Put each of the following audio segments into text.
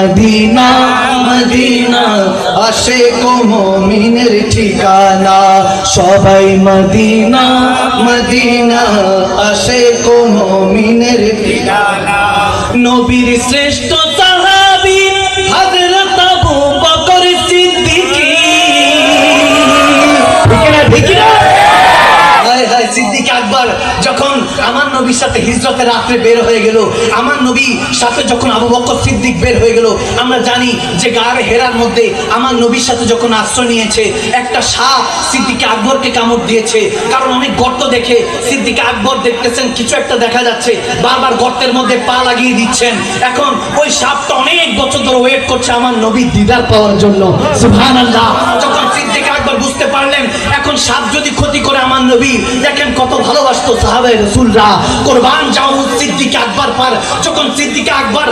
Medina Medina Ashiq মুমিনের ঠিকানা সবাই মদিনা মদিনা আশিক মুমিনের ঠিকানা নবীর শ্রেষ্ঠ সাহাবী হযরত আবু বকর সিদ্দিক ঠিক না সিদ্দিক আকবর যখন আমার নবীর সাথে হিজরতের রাত্রে বের হয়ে গেল, আমার নবীর সাথে যখন আবু বকর সিদ্দিক বের হয়ে গেল, আমরা জানি যে গাড়ে হেরার মধ্যে আমার নবীর সাথে যখন আশ্রয় নিয়েছে একটা সাপ সিদ্দিক আকবরকে কামড় দিয়েছে। কারণ অনেক গর্ত দেখে সিদ্দিক আকবর দেখতেছেন কিছু একটা দেখা যাচ্ছে, বারবার গর্তের মধ্যে পা লাগিয়ে দিচ্ছেন। এখন ওই সাপটা অনেক বছর ধরে ওয়েট করছে আমার নবীর দিদার পাওয়ার জন্য। সুবহানাল্লাহ। যখন সিদ্দিক আকবর বুঝতে পারলেন এখন সাপ যদি ক্ষতি করে আমার নবী, দেখেন কত ভালোবাসতো সাহাবায়ে রাসূলরা, কুরবান যাও সিদ্দিক আকবর পার। যখন সিদ্দিক আকবর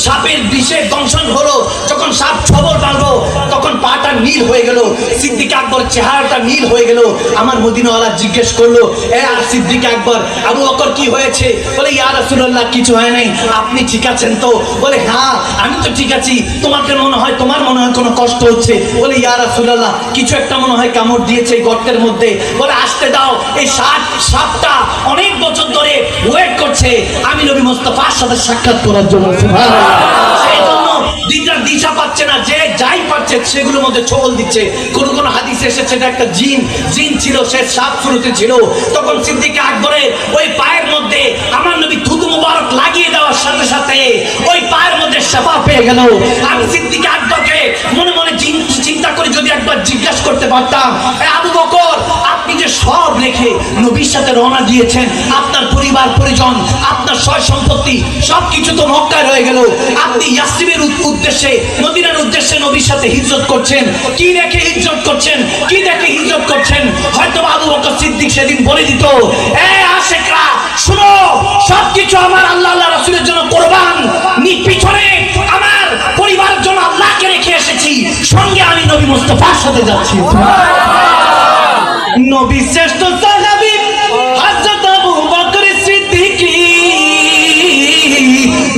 সাপের বিষে দংশন হলো, যখন সাপ ছবল মারলো তখন পাটা নীল হয়ে গেল, সিদ্দিক আকবর চেহারাটা নীল হয়ে গেল। আমার মদিনাওয়ালা জিজ্ঞেস করলো, এ সিদ্দিক আকবর আবু বকর কি হয়েছে? বলে ইয়া রাসূলুল্লাহ কিছু হয় নাই, আপনি ঠিক আছেন তো? বলে হ্যাঁ আমি তো ঠিক আছি, তোমাকে মনে হয় তোমার মনে হয় কোনো কষ্ট হচ্ছে? বলে ইয়া রাসূলুল্লাহ কিছু একটা মনে হয় কামড় দিয়েছে গর্তের মধ্যে। বলে আসতে দাও, এই সাপটা অনেক বছর ধরে ওয়েট করছে আমি নবী মুস্তাফার সাথে সাক্ষাৎ করার জন্য। সুবহানাল্লাহ। সেই জন্য দিশা পাচ্ছে না, যে যাই পাচ্ছে সেগুলোর মধ্যে ছবল দিচ্ছে। কোন কোন হাদিসে এসেছে এটা একটা জিন ছিল, সে সাপ শুরুতে ছিল। তখন সিদ্দিক আকবরের ওই পায়ের মধ্যে আমার নবী থুতু মুবারক লাগিয়ে দেওয়ার সাথে সাথে ওই পায়ের মধ্যে শিফা পেয়ে গেল। আমি সিদ্দিক আকবরকে মনে মনে চিন্তা করে যদি একবার জিজ্ঞাসা করতে পারতাম, আবু বকর আপনি যে সব রেখে নবীর সাথে রওনা দিয়েছেন, আপনার পরিবার পরিজন আপনার সয় সম্পত্তি সবকিছু তো মক্কায় রয়ে গেল, আপনি ইয়াসরিবের উদ্দেশ্যে মদিনার উদ্দেশ্যে নবীর সাথে হিজরত করছেন, কি রেখে হিজরত করছেন, কি দেখে হিজরত করছেন? হয়তো আবু বকর সিদ্দিক সেদিন বলে দিত, এ আশিকরা শুনো, সবকিছু আমার আল্লাহ রাসূলের জন্য কুরবান, পিছনে আমার পরিবারের জন্য আল্লাহকে রেখে এসেছি, সঙ্গে আমি নবী মুস্তাফার সাথে যাচ্ছি। নবী শ্রেষ্ঠ সাহাবী হযরত আবু বকর সিদ্দিক,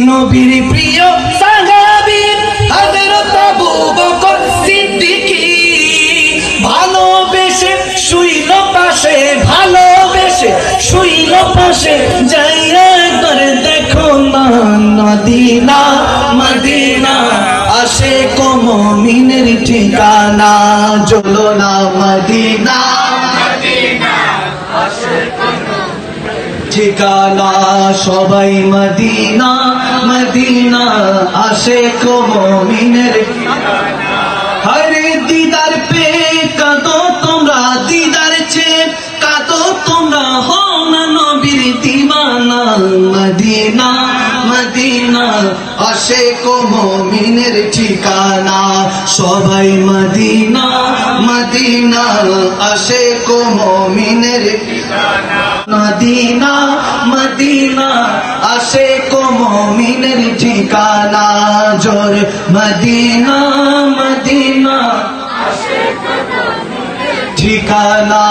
নবীর প্রিয় সাহাবী হযরত আবু বকর সিদ্দিক, ভালোবেসে শুইল পাশে, ভালোবেসে শুইল পাশে, যাইয়া একবার দেখো না মদিনা মদিনা আশিক মুমিনের ঠিকানা, চলো না মদিনা ঠিকানা সবাই মদিনা মদিনা আশিক মুমিনের ঠিকানা। হরে দিদার পে কাঁদো তোমরা, দিদার চেয়ে কাঁদো তোমরা, হও না নবীর দিওয়ানা, মদিনা মদিনা আশিক মুমিনের ঠিকানা সবাই মদিনা মদিনা আশিক মুমিনের ঠিকানা, মদিনা মদিনা আশিক মুমিনের ঠিকানা, জোর মদিনা মদিনা আশিক মুমিনের ঠিকানা।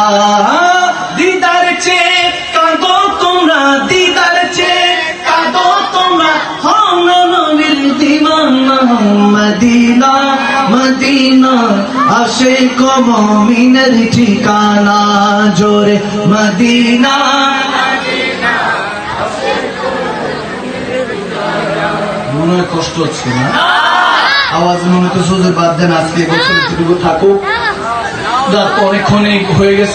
দিদার চেয়ে কাঁদো তোমরা, দিদার চেয়ে কাঁদো তোমরা, হও না নবীর দিওয়ানা, মদিনা মদিনা আশিক মুমিনের ঠিকানা, জোরে মদিনা মদিনা আশিক মুমিনের ঠিকানা। মনে হয় কষ্ট হচ্ছে না? আওয়াজ মনে তো সোজা বাদ দেন, আজকে বছর থাকুক, অনেকক্ষণ হয়ে গেছে।